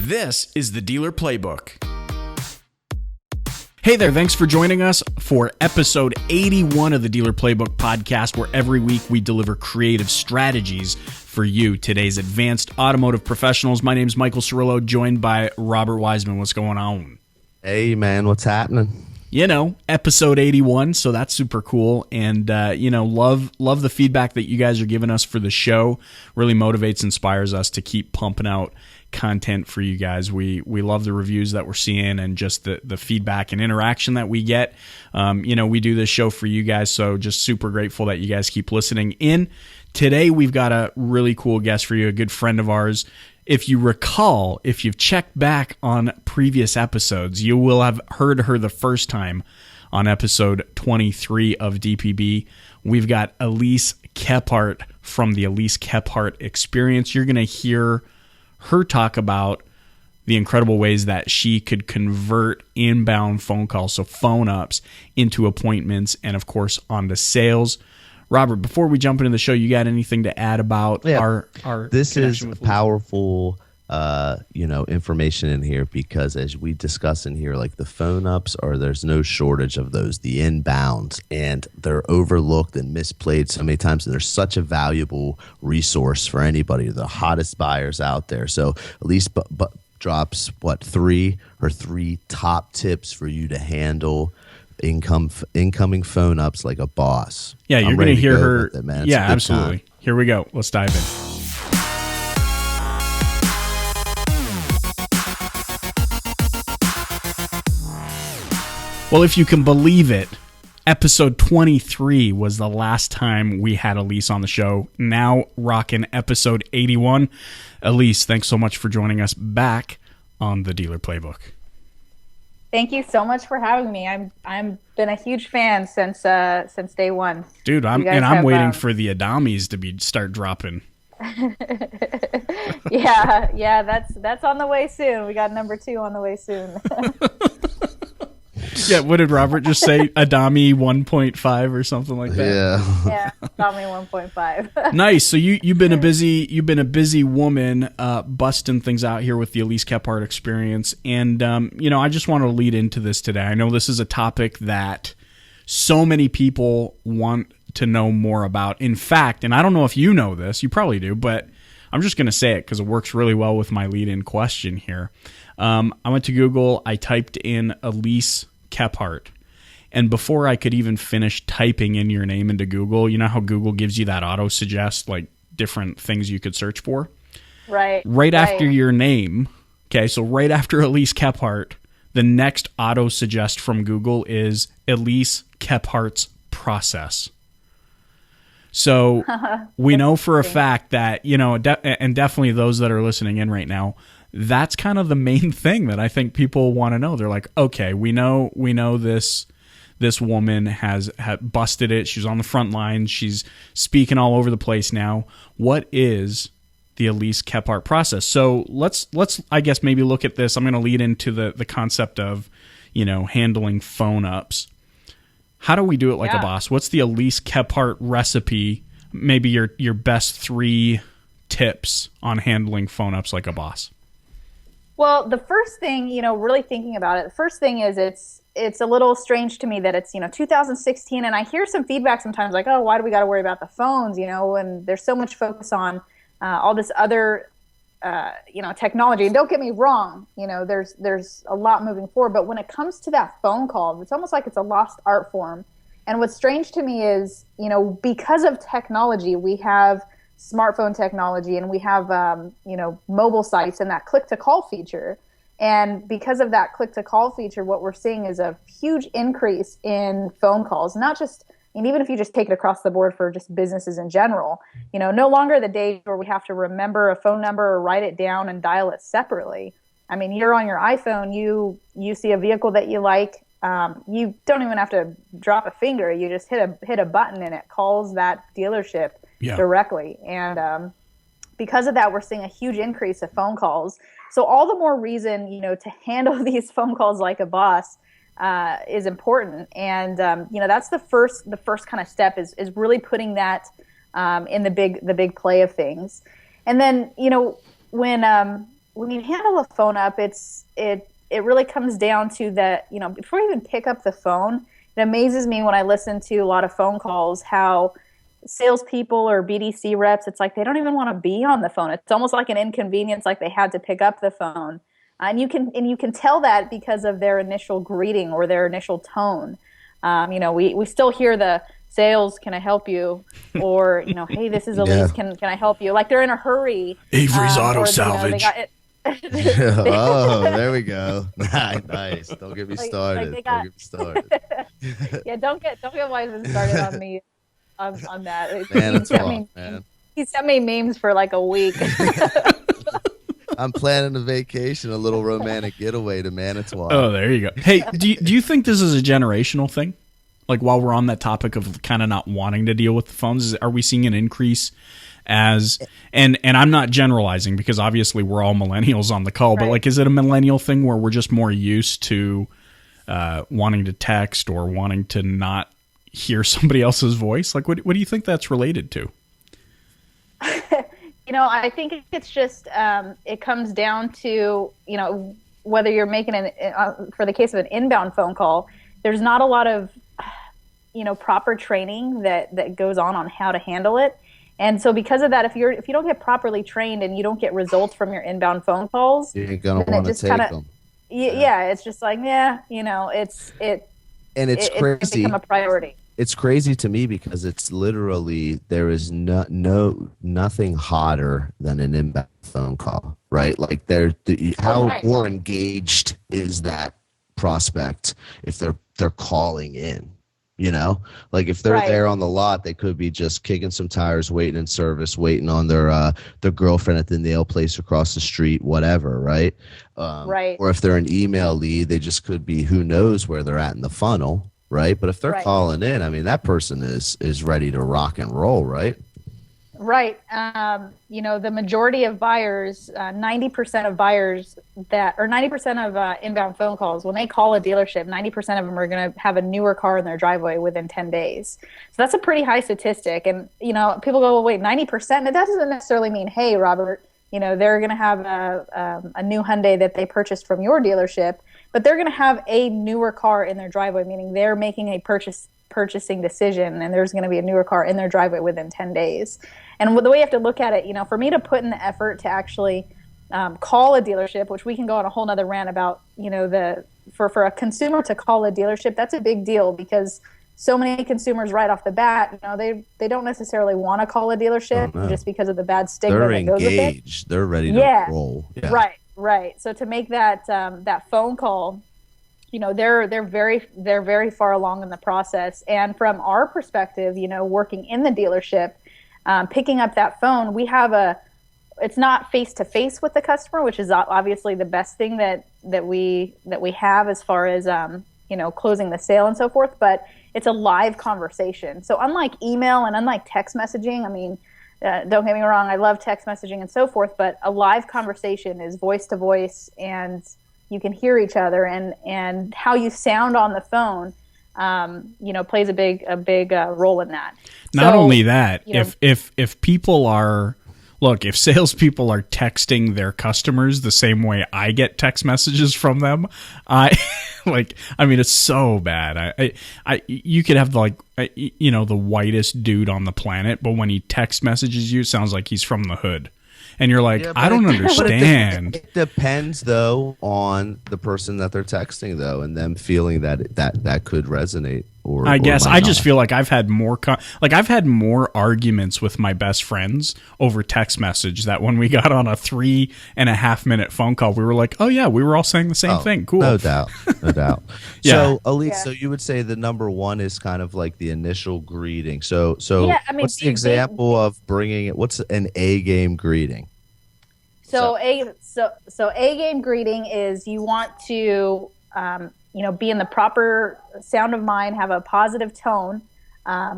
This is the Dealer Playbook. Hey there, thanks for joining us for episode 81 of the Dealer Playbook podcast, where every week we deliver creative strategies for you, today's advanced automotive professionals. My name is Michael Cirillo, joined by Robert Wiseman. What's going on? Hey, man, what's happening? You know, episode 81, so that's super cool. And, love the feedback that you guys are giving us for the show. Really motivates, inspires us to keep pumping out content for you guys. We love the reviews that we're seeing and just the feedback and interaction that we get. We do this show for you guys, so just super grateful that you guys keep listening in. Today, we've got a really cool guest for you, a good friend of ours. If you recall, if you've checked back on previous episodes, you will have heard her the first time on episode 23 of DPB. We've got Elise Kephart from the Elise Kephart Experience. You're going to hear her talk about the incredible ways that she could convert inbound phone calls, so phone ups, into appointments and, of course, onto sales. Robert, before we jump into the show, you got anything to add about our This is with powerful, information in here, because as we discuss in here, like the phone ups, there's no shortage of those, the inbounds, and they're overlooked and misplayed so many times. And they're such a valuable resource for anybody, the hottest buyers out there. So Elise drops three top tips for you to handle incoming phone ups like a boss. Yeah, you're going to hear her. Yeah, absolutely. Here we go. Let's dive in. Well, if you can believe it, episode 23 was the last time we had Elise on the show. Now rocking episode 81. Elise, thanks so much for joining us back on the Dealer Playbook. Thank you so much for having me. I'm been a huge fan since day one. Dude, I'm waiting for the Adames to start dropping. yeah, that's on the way soon. We got number 2 on the way soon. Yeah, what did Robert just say? Adame 1.5 or something like that. Yeah, Adame 1.5. Nice. So you've been a busy woman, busting things out here with the Elise Kephart Experience, and I just want to lead into this today. I know this is a topic that so many people want to know more about. In fact, and I don't know if you know this, you probably do, but I'm just going to say it because it works really well with my lead-in question here. I went to Google. I typed in Elise Kephart, and before I could even finish typing in your name into Google, you know how Google gives you that auto suggest, like different things you could search for? Right after your name. Okay, so right after Elise Kephart, the next auto suggest from Google is Elise Kephart's process. So we know for a fact that, and definitely those that are listening in right now, that's kind of the main thing that I think people want to know. They're like, okay, we know this woman has busted it. She's on the front lines. She's speaking all over the place now. What is the Elise Kephart process? So let's I guess maybe look at this. I'm going to lead into the concept of, handling phone ups. How do we do it like a boss? What's the Elise Kephart recipe? Maybe your best 3 tips on handling phone ups like a boss. Well, the first thing, really thinking about it, the first thing is it's a little strange to me that it's, 2016, and I hear some feedback sometimes like, oh, why do we got to worry about the phones, and there's so much focus on all this other, technology. And don't get me wrong, there's a lot moving forward, but when it comes to that phone call, it's almost like it's a lost art form. And what's strange to me is, because of technology, we have smartphone technology, and we have mobile sites and that click-to-call feature. And because of that click-to-call feature, what we're seeing is a huge increase in phone calls. Not just, even if you just take it across the board for just businesses in general, no longer the days where we have to remember a phone number or write it down and dial it separately. You're on your iPhone, you see a vehicle that you like, you don't even have to drop a finger. You just hit a button and it calls that dealership directly. And because of that, we're seeing a huge increase of phone calls. So all the more reason, to handle these phone calls like a boss is important. And, that's the first kind of step is really putting that in the big play of things. And then, when when you handle a phone up, it really comes down to that, before you even pick up the phone, it amazes me when I listen to a lot of phone calls how salespeople or BDC reps, it's like they don't even want to be on the phone. It's almost like an inconvenience, like they had to pick up the phone. And you can tell that because of their initial greeting or their initial tone. We still hear the sales, can I help you? Or, hey, this is Elise, can I help you? Like they're in a hurry. Avery's Auto Salvage. Oh, there we go. Nice. Don't get me started. Don't get me started. Yeah, don't get Wiseman started on me on that. Man. He sent me memes for like a week. I'm planning a vacation, a little romantic getaway to Manitowoc. Oh, there you go. Hey, do you think this is a generational thing? Like, while we're on that topic of kind of not wanting to deal with the phones, are we seeing an increase and I'm not generalizing because obviously we're all millennials on the call, but like, is it a millennial thing where we're just more used to wanting to text or wanting to not hear somebody else's voice? Like, what do you think that's related to? I think it's just it comes down to whether you're making for the case of an inbound phone call, there's not a lot of proper training that goes on how to handle it. And so because of that, if you don't get properly trained and you don't get results from your inbound phone calls, you ain't gonna want to take them. Yeah, it's just like, and it's crazy. It's become a priority. It's crazy to me because it's literally, there is nothing hotter than an inbound phone call, right? Like how more engaged is that prospect if they're calling in? Like if they're there on the lot, they could be just kicking some tires, waiting in service, waiting on their girlfriend at the nail place across the street, whatever, right? Or if they're an email lead, they just could be, who knows where they're at in the funnel, right? But if they're calling in, I mean, that person is ready to rock and roll, right? Right. The majority of buyers, 90% of buyers 90% of inbound phone calls, when they call a dealership, 90% of them are going to have a newer car in their driveway within 10 days. So that's a pretty high statistic. And, people go, well, wait, 90%? And that doesn't necessarily mean, hey, Robert, they're going to have a new Hyundai that they purchased from your dealership, but they're going to have a newer car in their driveway, meaning they're making a purchasing decision, and there's going to be a newer car in their driveway within 10 days. And the way you have to look at it, for me to put in the effort to actually call a dealership, which we can go on a whole nother rant about, for a consumer to call a dealership, that's a big deal because so many consumers right off the bat, they don't necessarily want to call a dealership just because of the bad stigma that goes with it. They're engaged. They're ready to roll. Yeah. Right. So to make that phone call, they're very far along in the process. And from our perspective, working in the dealership, picking up that phone, it's not face to face with the customer, which is obviously the best thing that we have as far as closing the sale and so forth. But it's a live conversation. So unlike email and unlike text messaging, I mean, don't get me wrong, I love text messaging and so forth, but a live conversation is voice to voice, and you can hear each other, and how you sound on the phone, plays a big role in that. Not only that, if people are, if salespeople are texting their customers the same way I get text messages from them, it's so bad. You could have the whitest dude on the planet, but when he text messages you, it sounds like he's from the hood. And you're like, I don't understand. It depends, though, on the person that they're texting, though, and them feeling that could resonate. I guess I just feel like I've had more arguments with my best friends over text message that when we got on a 3.5 minute phone call, we were like, oh yeah, we were all saying the same thing. Cool. No doubt. Yeah. So Elise, so you would say the number one is kind of like the initial greeting. So what's the example of bringing it? What's an A game greeting? So A game greeting is you want to be in the proper sound of mind, have a positive tone,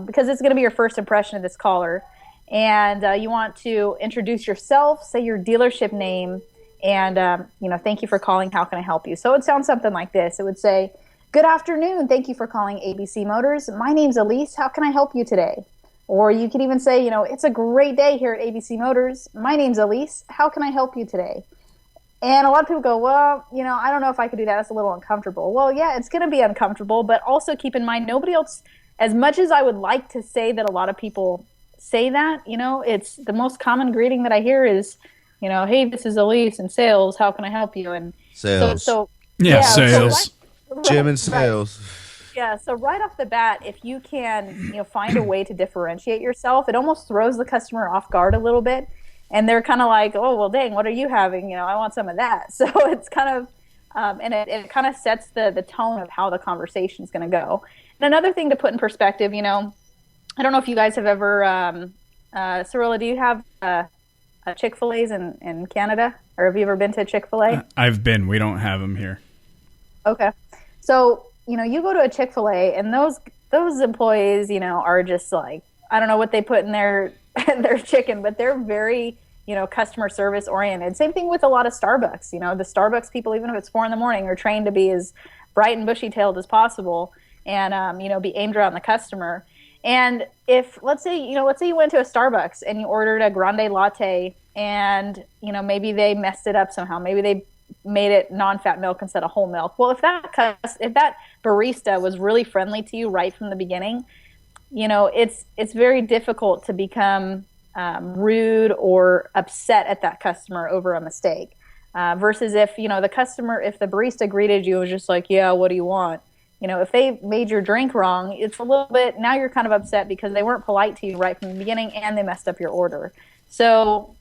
because it's going to be your first impression of this caller. And you want to introduce yourself, say your dealership name, and, thank you for calling. How can I help you? So it would sound something like this. It would say, good afternoon. Thank you for calling ABC Motors. My name's Elise. How can I help you today? Or you could even say, it's a great day here at ABC Motors. My name's Elise. How can I help you today? And a lot of people go, well, I don't know if I could do that. It's a little uncomfortable. Well, yeah, it's going to be uncomfortable, but also keep in mind, nobody else, as much as I would like to say that a lot of people say that, it's the most common greeting that I hear is, hey, this is Elise in sales. How can I help you? And sales. Sales. Jim in sales. Right. Yeah, so right off the bat, if you can, find a way to differentiate yourself, it almost throws the customer off guard a little bit. And they're kind of like, oh, well, dang, what are you having? I want some of that. So it's kind of, and it kind of sets the tone of how the conversation is going to go. And another thing to put in perspective, I don't know if you guys have ever, Cirilla, do you have Chick-fil-A's in Canada? Or have you ever been to Chick-fil-A? I've been. We don't have them here. Okay. So, you go to a Chick-fil-A and those employees, are just like, I don't know what they put in their chicken, but they're very, customer service oriented. Same thing with a lot of Starbucks. The Starbucks people, even if it's 4 a.m, are trained to be as bright and bushy tailed as possible and, be aimed around the customer. And if, let's say you went to a Starbucks and you ordered a grande latte and, maybe they messed it up somehow. Maybe they made it non-fat milk instead of whole milk. Well, if that barista was really friendly to you right from the beginning, it's very difficult to become rude or upset at that customer over a mistake. Versus if, if the barista greeted you and was just like, yeah, what do you want? If they made your drink wrong, it's a little bit, now you're kind of upset because they weren't polite to you right from the beginning and they messed up your order. So,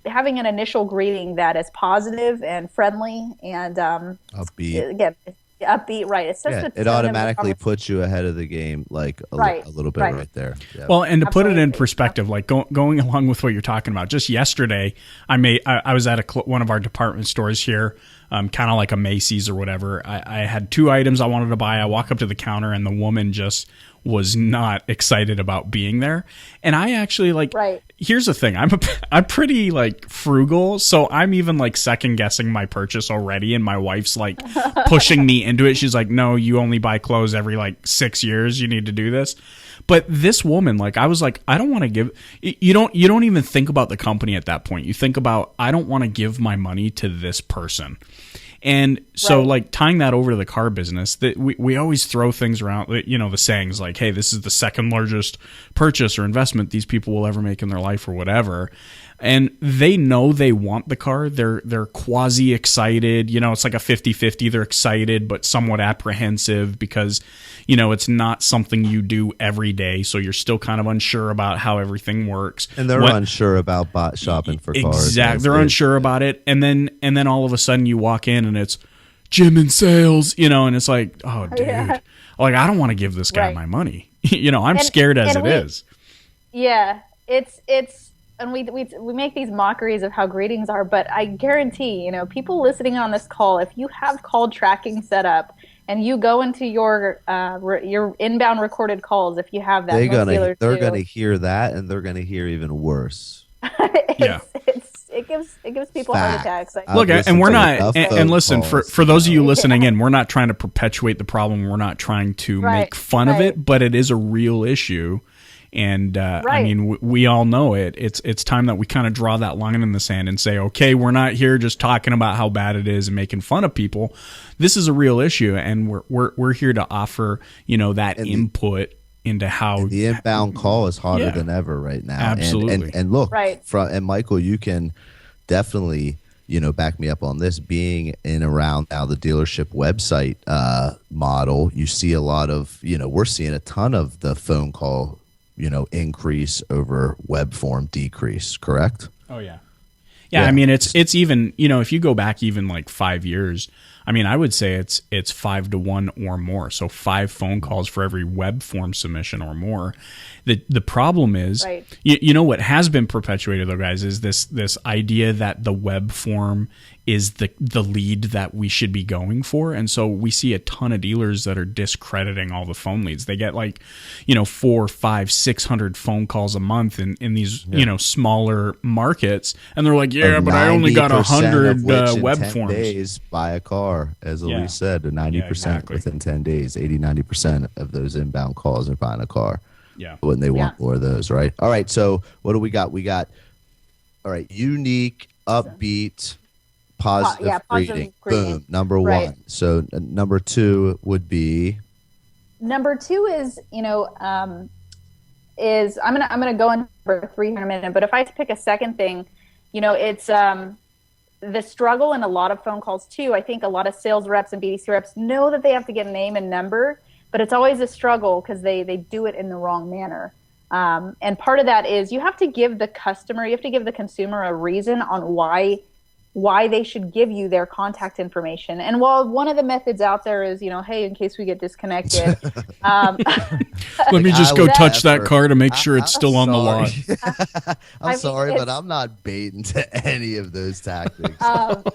having an initial greeting that is positive and friendly and upbeat. Again, upbeat, right? It's just it automatically puts you ahead of the game, like a little bit right there. Yeah. Well, and to put it in perspective, like going along with what you're talking about, just yesterday, I was at one of our department stores here, kind of like a Macy's or whatever. I had 2 items I wanted to buy. I walk up to the counter and the woman just was not excited about being there. And I actually here's the thing. I'm pretty like frugal. So I'm even like second guessing my purchase already. And my wife's like pushing me into it. She's like, no, you only buy clothes every like 6 years. You need to do this. But this woman, like, I was like, I don't want to give, you don't even think about the company at that point. You think about, I don't want to give my money to this person. And so like tying that over to the car business, that we always throw things around, the sayings like, hey, this is the second largest purchase or investment these people will ever make in their life or whatever. And they know they want the car. They're quasi excited. It's like a 50-50. They're excited, but somewhat apprehensive because, it's not something you do every day. So you're still kind of unsure about how everything works. And they're unsure about shopping for cars. Exactly. They're unsure about it. And then all of a sudden you walk in and it's Jim in sales, and it's like, oh, dude, like, I don't want to give this guy my money. I'm scared as it is. Yeah, it's. And we make these mockeries of how greetings are, but I guarantee, people listening on this call, if you have call tracking set up and you go into your inbound recorded calls, if you have that, they're gonna hear that, and they're gonna hear even worse. It gives people heart attacks. Look, and we're not. And listen, for those of you listening in, we're not trying to perpetuate the problem. We're not trying to make fun of it, but it is a real issue. And I mean, we all know it. It's time that we kind of draw that line in the sand and say, okay, we're not here just talking about how bad it is and making fun of people. This is a real issue, and we're here to offer that input into how the inbound call is harder than ever right now. Absolutely. And look, and Michael, you can definitely back me up on this. Being in around now the dealership website model, you see a lot of we're seeing a ton of the phone call increase over web form decrease, correct? Oh yeah. I mean, it's even, if you go back even like 5 years, I mean, I would say it's 5 to 1 or more. So 5 phone calls for every web form submission or more. The problem is, what has been perpetuated though, guys, is this idea that the web form is the lead that we should be going for. And so we see a ton of dealers that are discrediting all the phone leads. They get 4, 5, 600 phone calls a month in these, smaller markets. And they're like, but I only got 100 web forms. Days buy a car, as Elise said, 90% within 10 days, 80-90% of those inbound calls are buying a car. Yeah. When they want more of those, right? All right. So what do we got? We got, all right, unique, upbeat, Positive greeting. Boom. Number right. one. So number two would be. Number two is, is I'm gonna go into number three in a minute. But if I had to pick a second thing, it's the struggle in a lot of phone calls too. I think a lot of sales reps and BDC reps know that they have to get a name and number, but it's always a struggle because they do it in the wrong manner. And part of that is you have to give the consumer a reason on why they should give you their contact information. And while one of the methods out there is, hey, in case we get disconnected, let me just go touch that car to make sure it's still on the lot. I'm sorry, but I'm not baiting to any of those tactics.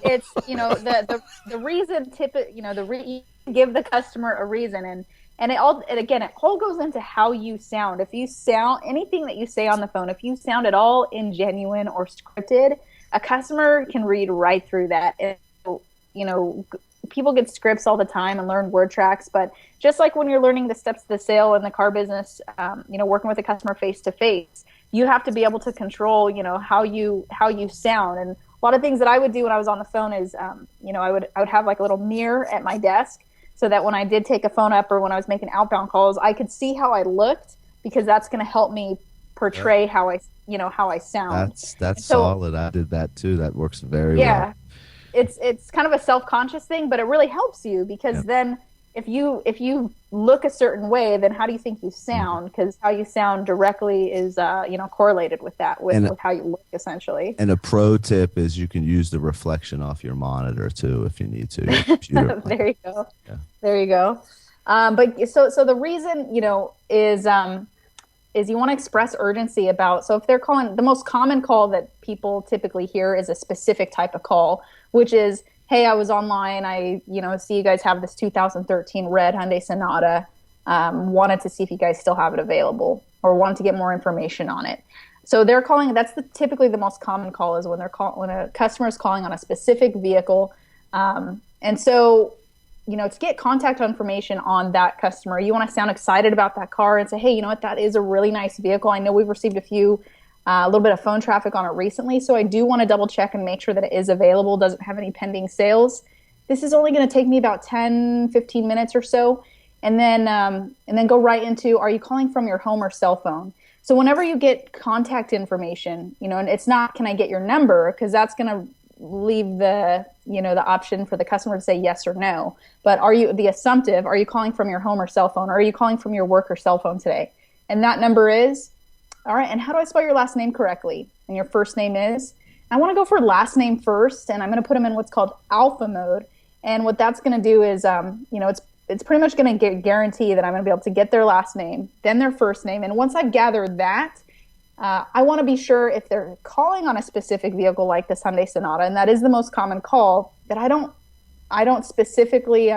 It's, the reason you give the customer a reason, and it all goes into how you sound. If you sound anything that you say on the phone, if you sound at all ingenuine or scripted, a customer can read right through that. And, people get scripts all the time and learn word tracks, but just like when you're learning the steps of the sale in the car business, working with a customer face to face, you have to be able to control, how you sound. And a lot of things that I would do when I was on the phone is, I would have like a little mirror at my desk so that when I did take a phone up or when I was making outbound calls, I could see how I looked, because that's going to help me portray how I sound. That's solid. I did that too. That works very well. Yeah. It's kind of a self-conscious thing, but it really helps you, because then if you look a certain way, then how do you think you sound? Because how you sound directly is correlated with that, with how you look, essentially. And a pro tip is you can use the reflection off your monitor too if you need to. Your computer. There you go. Yeah. There you go. But so the reason is you want to express urgency about. So if they're calling, the most common call that people typically hear is a specific type of call, which is, hey, I was online. I, see you guys have this 2013 red Hyundai Sonata. Wanted to see if you guys still have it available, or wanted to get more information on it. So they're calling. That's typically the most common call, is when a customer is calling on a specific vehicle. And so, to get contact information on that customer, you want to sound excited about that car and say, hey, you know what, that is a really nice vehicle. I know we've received a little bit of phone traffic on it recently, so I do want to double check and make sure that it is available, doesn't have any pending sales. This is only going to take me about 10, 15 minutes or so. And then go right into, are you calling from your home or cell phone? So whenever you get contact information, and it's not, can I get your number? Because that's going to leave the option for the customer to say yes or no. But are you calling from your home or cell phone? Or are you calling from your work or cell phone today? And that number is, all right, and how do I spell your last name correctly? And your first name is, I want to go for last name first, and I'm going to put them in what's called alpha mode. And what that's going to do is, it's pretty much going to guarantee that I'm going to be able to get their last name, then their first name. And once I've gathered that, I want to be sure if they're calling on a specific vehicle like this Hyundai Sonata, and that is the most common call, that I don't specifically,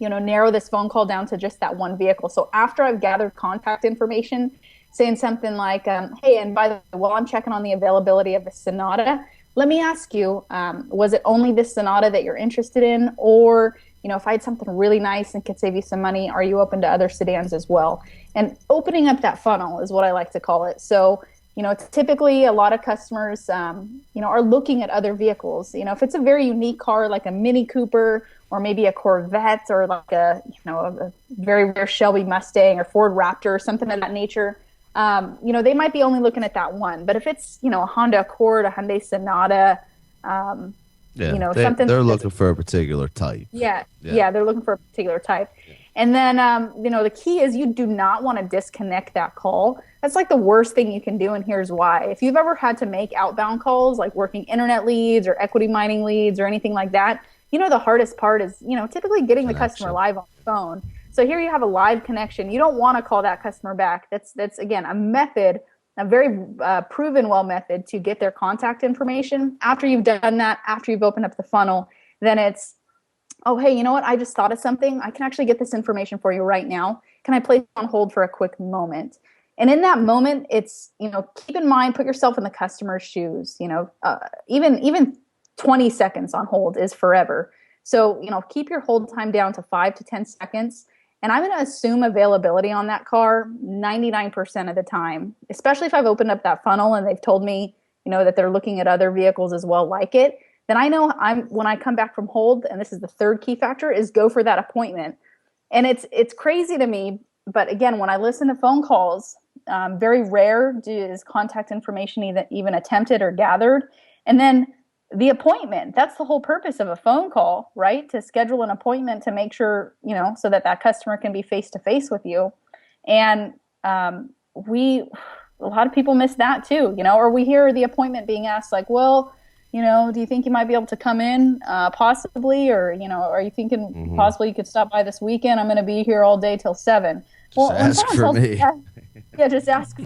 narrow this phone call down to just that one vehicle. So after I've gathered contact information, saying something like, hey, and by the way, while I'm checking on the availability of the Sonata, let me ask you, was it only this Sonata that you're interested in? Or, if I had something really nice and could save you some money, are you open to other sedans as well? And opening up that funnel is what I like to call it. So, typically a lot of customers, are looking at other vehicles. If it's a very unique car, like a Mini Cooper or maybe a Corvette, or like a very rare Shelby Mustang or Ford Raptor or something of that nature, they might be only looking at that one. But if it's, a Honda Accord, a Hyundai Sonata, something, they're looking for a particular type. Yeah, they're looking for a particular type. Yeah. And then, the key is you do not want to disconnect that call. That's like the worst thing you can do, and here's why. If you've ever had to make outbound calls, like working internet leads or equity mining leads or anything like that, the hardest part is, typically getting the customer live on the phone. So here you have a live connection. You don't want to call that customer back. That's again, a method, a very proven well method to get their contact information. After you've done that, after you've opened up the funnel, then it's, oh, hey, you know what? I just thought of something. I can actually get this information for you right now. Can I place on hold for a quick moment? And in that moment, it's, keep in mind, put yourself in the customer's shoes. Even 20 seconds on hold is forever. So, keep your hold time down to 5 to 10 seconds. And I'm going to assume availability on that car 99% of the time, especially if I've opened up that funnel and they've told me, that they're looking at other vehicles as well like it. then I know when I come back from hold, and this is the third key factor, is go for that appointment. And it's crazy to me, but again, when I listen to phone calls, very rare is contact information even attempted or gathered. And then the appointment, that's the whole purpose of a phone call, right? To schedule an appointment to make sure, so that customer can be face to face with you. And a lot of people miss that too, or we hear the appointment being asked like, well, do you think you might be able to come in possibly? Or, are you thinking possibly you could stop by this weekend? I'm going to be here all day till 7. Just ask for me. Just ask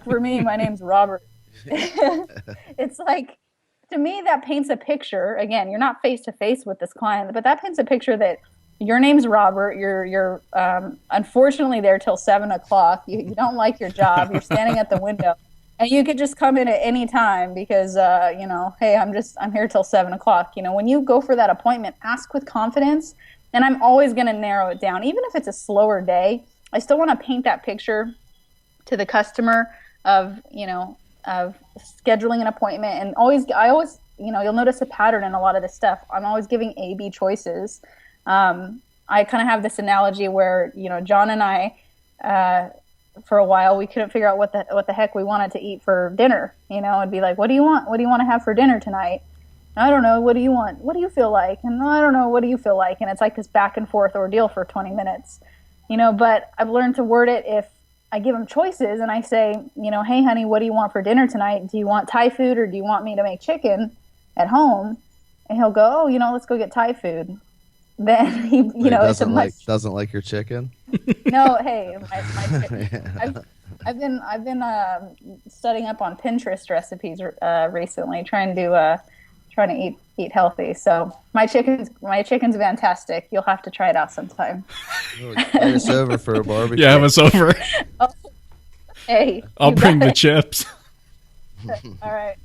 for me. My name's Robert. It's like, to me, that paints a picture. Again, you're not face to face with this client, but that paints a picture that your name's Robert. You're unfortunately there till 7 o'clock. You don't like your job. You're standing at the window, and you could just come in at any time because hey, I'm here till 7 o'clock. When you go for that appointment, ask with confidence. And I'm always going to narrow it down, even if it's a slower day. I still want to paint that picture to the customer of scheduling an appointment. And I always, you'll notice a pattern in a lot of this stuff. I'm always giving A/B choices. I kind of have this analogy where, John and I, for a while, we couldn't figure out what the heck we wanted to eat for dinner. It'd be like, what do you want? What do you want to have for dinner tonight? I don't know. What do you want? What do you feel like? And I don't know. What do you feel like? And it's like this back and forth ordeal for 20 minutes, but I've learned to word it if I give him choices and I say, hey, honey, what do you want for dinner tonight? Do you want Thai food or do you want me to make chicken at home? And he'll go, oh, let's go get Thai food. Then he, doesn't like your chicken. No, hey, my chicken. I've been studying up on Pinterest recipes recently, trying to eat healthy. So my chicken's fantastic. You'll have to try it out sometime. Invite us over for a barbecue. Yeah, have us over. Oh, hey, I'll bring the chips. All right.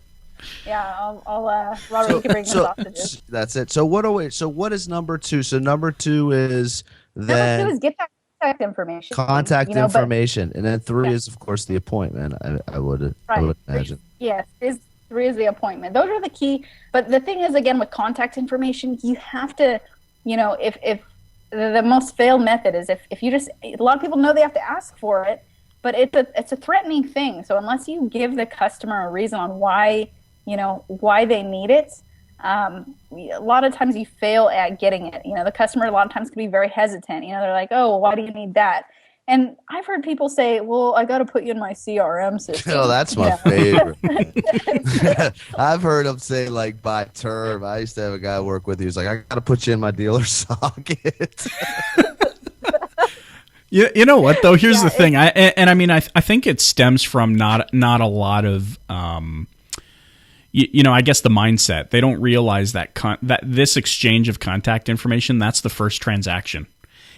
Yeah, I'll Robert, you can bring the sausages. That's it. So what is number 2? So number 2 is then number 2 is get that contact information. Contact information, and then 3 is of course the appointment. I would imagine. Yes, 3 is the appointment. Those are the key. But the thing is, again, with contact information, you have to, if the most failed method is if you just, a lot of people know they have to ask for it, but it's a threatening thing. So unless you give the customer a reason on why they need it, a lot of times you fail at getting it. The customer a lot of times can be very hesitant. They're like, oh, well, why do you need that? And I've heard people say, well, I got to put you in my CRM system. Oh, that's my favorite. I've heard them say, like, by term. I used to have a guy I work with. He was like, I got to put you in my dealer socket. You know what, though? Here's the thing. I think it stems from not a lot of, I guess the mindset. They don't realize that that this exchange of contact information, that's the first transaction.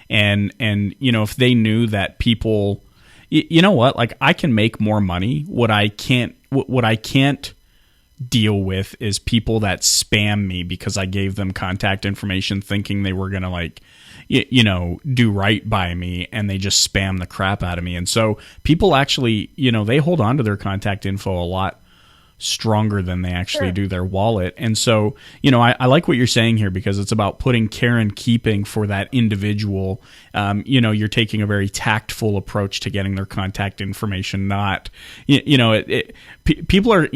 And if they knew that people, like, I can make more money. What I can't deal with is people that spam me because I gave them contact information thinking they were going to, like, do right by me, and they just spam the crap out of me. And so people actually, they hold on to their contact info a lot stronger than they actually do their wallet. And so, I like what you're saying here, because it's about putting care and keeping for that individual. You're taking a very tactful approach to getting their contact information, not, people are,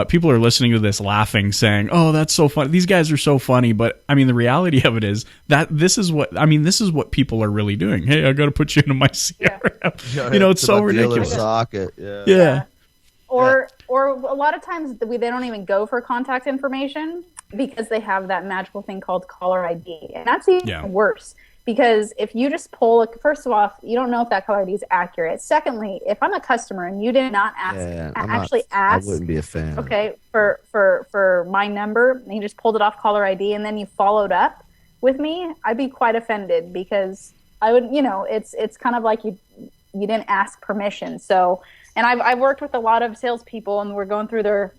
people are listening to this laughing, saying, oh, that's so funny. These guys are so funny. But I mean, the reality of it is that this is what people are really doing. Hey, I got to put you into my CRM. Yeah. It's so ridiculous. Socket. Yeah. Or a lot of times they don't even go for contact information because they have that magical thing called caller ID. And that's even worse, because if you just pull, first of all, you don't know if that caller ID is accurate. Secondly, if I'm a customer and you did not ask, ask, I wouldn't be a fan. Okay, for my number, and you just pulled it off caller ID and then you followed up with me, I'd be quite offended, because I would, it's kind of like you didn't ask permission. So. And I've worked with a lot of salespeople, and we're going through their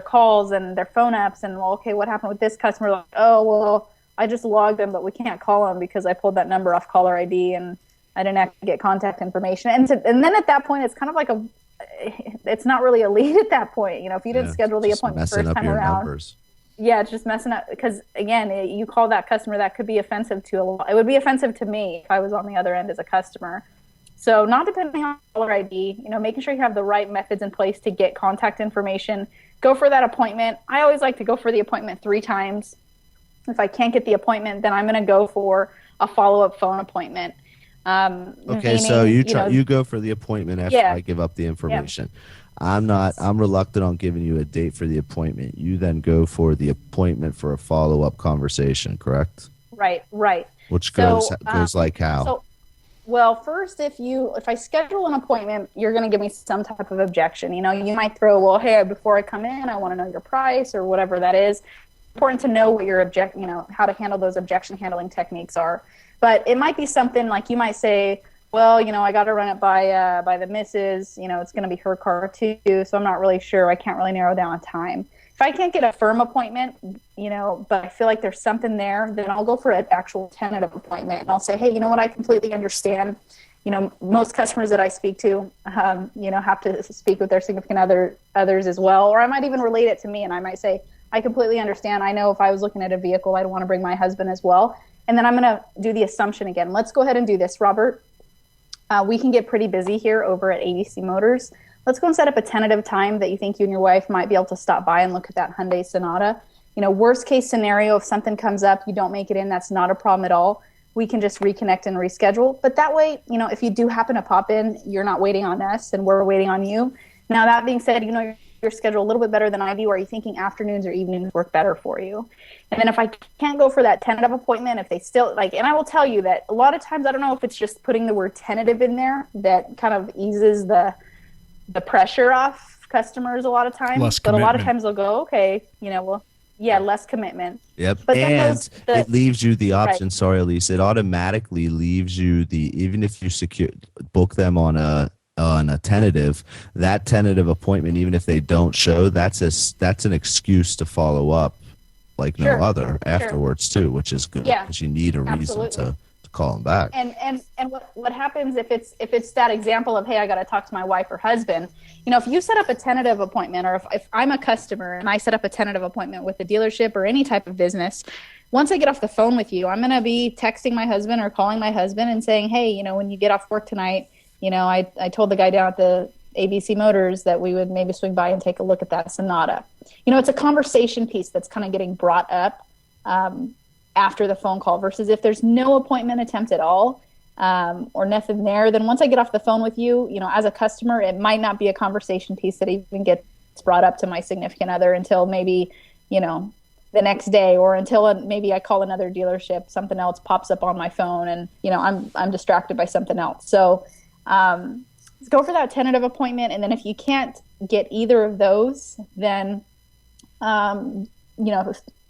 calls and their phone apps, and, well, okay, what happened with this customer? Like, oh, well, I just logged them, but we can't call them because I pulled that number off caller ID and I didn't actually get contact information. And then at that point, it's kind of like it's not really a lead at that point. If you didn't schedule the appointment first time around. Numbers. yeah, it's just messing up because again, you call that customer, that could be offensive to a lot. It would be offensive to me if I was on the other end as a customer. So not depending on caller ID, making sure you have the right methods in place to get contact information. Go for that appointment. I always like to go for the appointment 3 times. If I can't get the appointment, then I'm going to go for a follow-up phone appointment. Okay, so you go for the appointment after I give up the information. Yeah. I'm reluctant on giving you a date for the appointment. You then go for the appointment for a follow-up conversation, correct? Right. Which goes like how? So, well, first, if I schedule an appointment, you're going to give me some type of objection. You might throw, well, hey, before I come in, I want to know your price or whatever that is. Important to know what your how to handle those objection handling techniques are. But it might be something like you might say, well, I got to run it by the missus. It's going to be her car too, so I'm not really sure. I can't really narrow down a time. If I can't get a firm appointment, but I feel like there's something there, then I'll go for an actual tentative appointment. And I'll say, hey, you know what? I completely understand. Most customers that I speak to, have to speak with their significant others as well. Or I might even relate it to me, and I might say, I completely understand. I know if I was looking at a vehicle, I'd want to bring my husband as well. And then I'm going to do the assumption again. Let's go ahead and do this, Robert. We can get pretty busy here over at ABC Motors. Let's go and set up a tentative time that you think you and your wife might be able to stop by and look at that Hyundai Sonata. Worst case scenario, if something comes up, you don't make it in, that's not a problem at all. We can just reconnect and reschedule. But that way, if you do happen to pop in, you're not waiting on us and we're waiting on you. Now, that being said, your schedule a little bit better than I do. Are you thinking afternoons or evenings work better for you? And then if I can't go for that tentative appointment, if they still and I will tell you that a lot of times, I don't know if it's just putting the word tentative in there that kind of eases the pressure off customers a lot of times. Less but commitment. A lot of times they'll go, okay, less commitment. Yep. But and it leaves you the option. Right. Sorry, Elise. It automatically leaves you even if you book them on a tentative, that tentative appointment, even if they don't show, that's an excuse to follow up like no other afterwards too, which is good because you need a reason to call them back. And what happens if it's that example of, hey, I got to talk to my wife or husband, if you set up a tentative appointment, or if I'm a customer and I set up a tentative appointment with the dealership or any type of business, once I get off the phone with you, I'm going to be texting my husband or calling my husband and saying, hey, when you get off work tonight, I told the guy down at the ABC Motors that we would maybe swing by and take a look at that Sonata. It's a conversation piece that's kind of getting brought up after the phone call versus if there's no appointment attempt at all or nothing there, then once I get off the phone with you, as a customer, it might not be a conversation piece that even gets brought up to my significant other until maybe, the next day or until maybe I call another dealership, something else pops up on my phone and, I'm distracted by something else. So, go for that tentative appointment, and then if you can't get either of those, then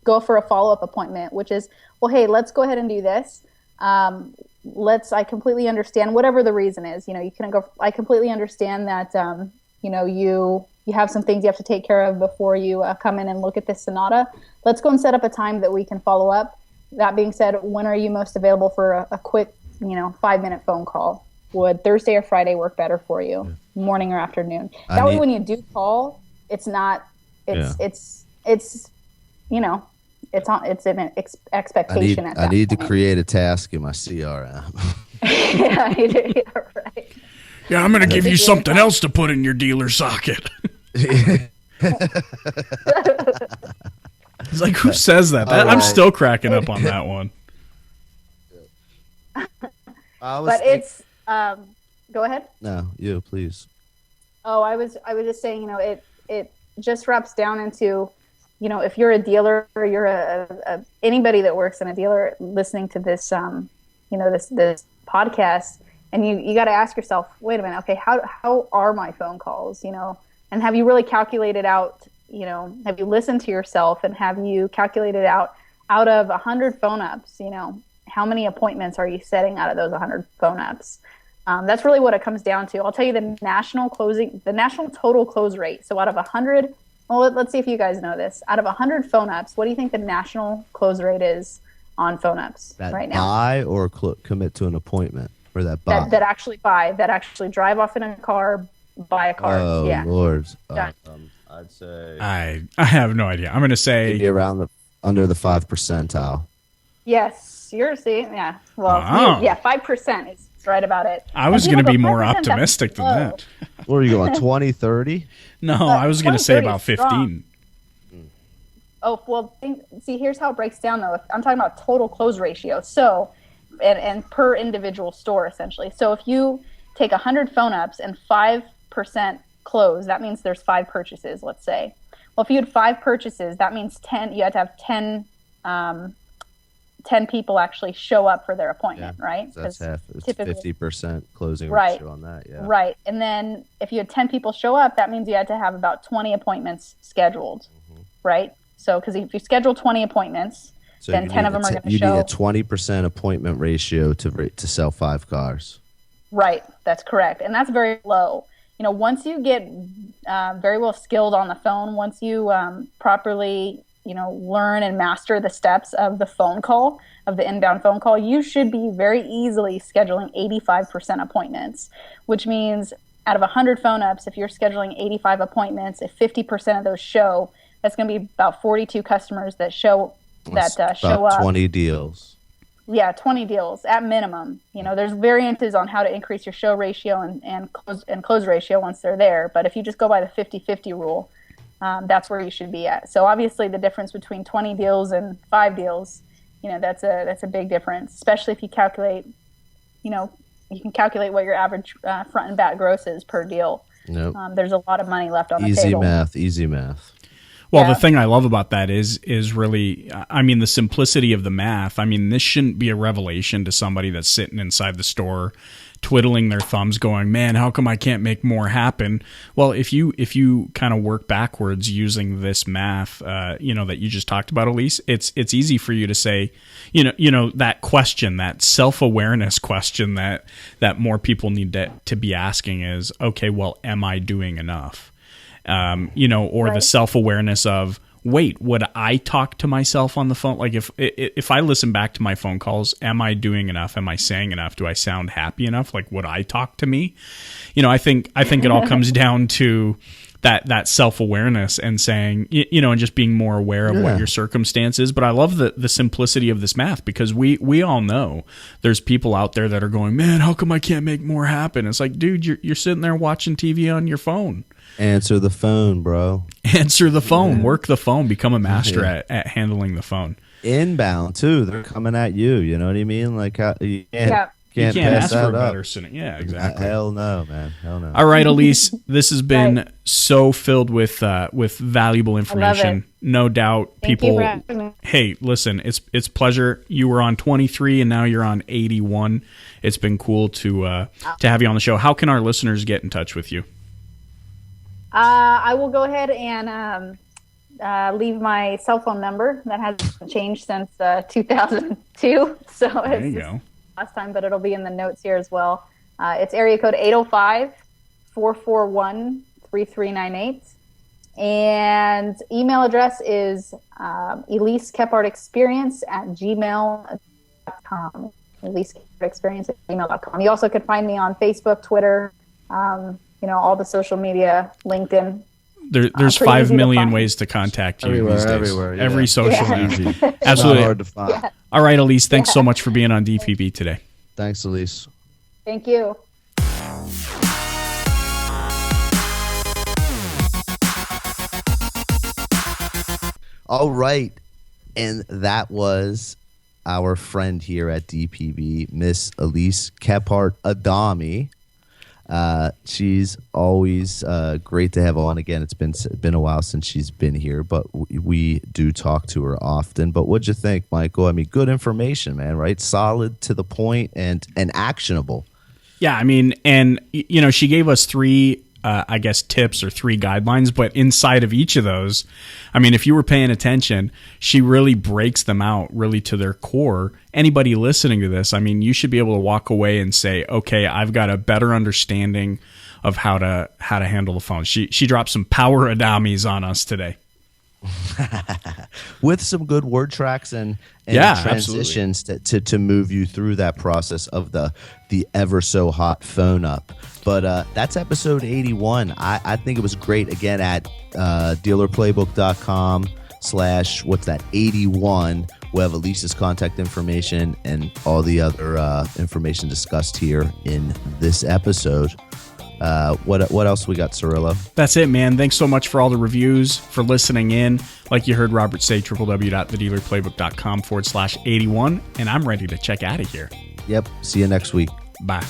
go for a follow-up appointment, which is, well, hey, let's go ahead and do this. I completely understand whatever the reason is. You can go. I completely understand that you have some things you have to take care of before you come in and look at this Sonata. Let's go and set up a time that we can follow up. That being said, when are you most available for a quick 5-minute phone call? Would Thursday or Friday work better for you, morning or afternoon? That way, when you do call, it's not. It's an expectation. I need to create a task in my CRM. Right. Yeah, I'm going to give you something else to put in your dealer socket. It's like, who says that? Right. I'm still cracking up on that one. Go ahead. No, you please. Oh, I was just saying, it just wraps down into, if you're a dealer or you're a anybody that works in a dealer listening to this, this podcast, and you got to ask yourself, wait a minute, okay, how are my phone calls, and have you really calculated out, have you listened to yourself and have you calculated out of 100 phone ups, how many appointments are you setting out of those 100 phone ups? That's really what it comes down to. I'll tell you the national total close rate. So out of 100, well, let's see if you guys know this. Out of 100 phone ups, what do you think the national close rate is on phone ups right now? Buy or commit to an appointment, or that buy? That actually drive off in a car, buy a car. Oh, yeah. Lord. I'd say I have no idea. I'm going to say maybe around under the 5th percentile. Yes, you're seeing. Yeah. Well, Wow. 5% is right about it. I was going to be more optimistic than that. What are you going, 20, 30? No, I was going to say about 15. Oh, well, see, here's how it breaks down, though. I'm talking about total close ratio. So, and per individual store, essentially. So if you take 100 phone ups and 5% close, that means there's 5 purchases, let's say. Well, if you had 5 purchases, that means 10. You had to have 10 people actually show up for their appointment, right? That's half. It's 50% closing ratio on that, yeah. Right. And then if you had 10 people show up, that means you had to have about 20 appointments scheduled, right? So, because if you schedule 20 appointments, then 10 of them are going to show. You need a 20% appointment ratio to sell 5 cars. Right. That's correct. And that's very low. You know, once you get very well skilled on the phone, once you properly, learn and master the steps of the phone call, of the inbound phone call, you should be very easily scheduling 85% appointments, which means out of 100 phone ups, if you're scheduling 85 appointments, if 50% of those show, that's going to be about 42 customers that show up. 20 deals. Yeah, 20 deals at minimum. There's variances on how to increase your show ratio and close ratio once they're there. But if you just go by the 50-50 rule, that's where you should be at. So obviously the difference between 20 deals and 5 deals, that's a big difference, especially if you calculate, you can calculate what your average front and back gross is per deal. Nope. There's a lot of money left on the table. Easy math. Well, the thing I love about that is really, the simplicity of the math. This shouldn't be a revelation to somebody that's sitting inside the store, twiddling their thumbs going, man, how come I can't make more happen? Well, if you kind of work backwards using this math, that you just talked about, Elise, it's easy for you to say, that question, that self-awareness question that more people need to be asking is, okay, well, am I doing enough? Or the self-awareness of, wait, would I talk to myself on the phone? Like if I listen back to my phone calls, am I doing enough? Am I saying enough? Do I sound happy enough? Like, would I talk to me? I think it all comes down to that self-awareness and saying, and just being more aware of what your circumstances. But I love the simplicity of this math, because we all know there's people out there that are going, man, how come I can't make more happen? It's like, dude, you're sitting there watching TV on your phone. Answer the phone, bro. Answer the phone. Work the phone. Become a master at handling the phone. Inbound too. They're coming at you. You know what I mean? Like you can't pass ask for a better scenario. Yeah, exactly. Hell no, man. Hell no. All right, Elise. This has been so filled with valuable information. No doubt, people. Hey, listen. It's pleasure. You were on 23 and now you're on 81. It's been cool to have you on the show. How can our listeners get in touch with you? I will go ahead and leave my cell phone number. That hasn't changed since 2002. So there you go. Last time, but it'll be in the notes here as well. It's area code 805-441-3398. And email address is Elise Kephart-Experience@gmail.com. Elise Kephart-Experience@gmail.com. You also could find me on Facebook, Twitter, all the social media, LinkedIn. There's 5 million ways to contact you these days. Everywhere, yeah. Every social media. Absolutely. Not hard to find. Yeah. All right, Elise, thanks so much for being on DPP today. Thanks, Elise. Thank you. All right. And that was our friend here at DPB, Miss Elise Kephart-Adame. She's always great to have on. Again, it's been a while since she's been here, but we do talk to her often. But what'd you think, Michael? Good information, man, right? Solid, to the point, and actionable. Yeah, and she gave us 3 tips or 3 guidelines, but inside of each of those, if you were paying attention, she really breaks them out really to their core. Anybody listening to this, you should be able to walk away and say, okay, I've got a better understanding of how to handle the phone. She dropped some power Adames on us today. With some good word tracks and transitions to move you through that process of the ever so hot phone up. But that's episode 81. I think it was great. Again, at dealerplaybook.com/81. We'll have Elise's contact information and all the other information discussed here in this episode. What else we got, Cirillo? That's it, man. Thanks so much for all the reviews, for listening in. Like you heard Robert say, www.thedealerplaybook.com/81. And I'm ready to check out of here. Yep. See you next week. Bye.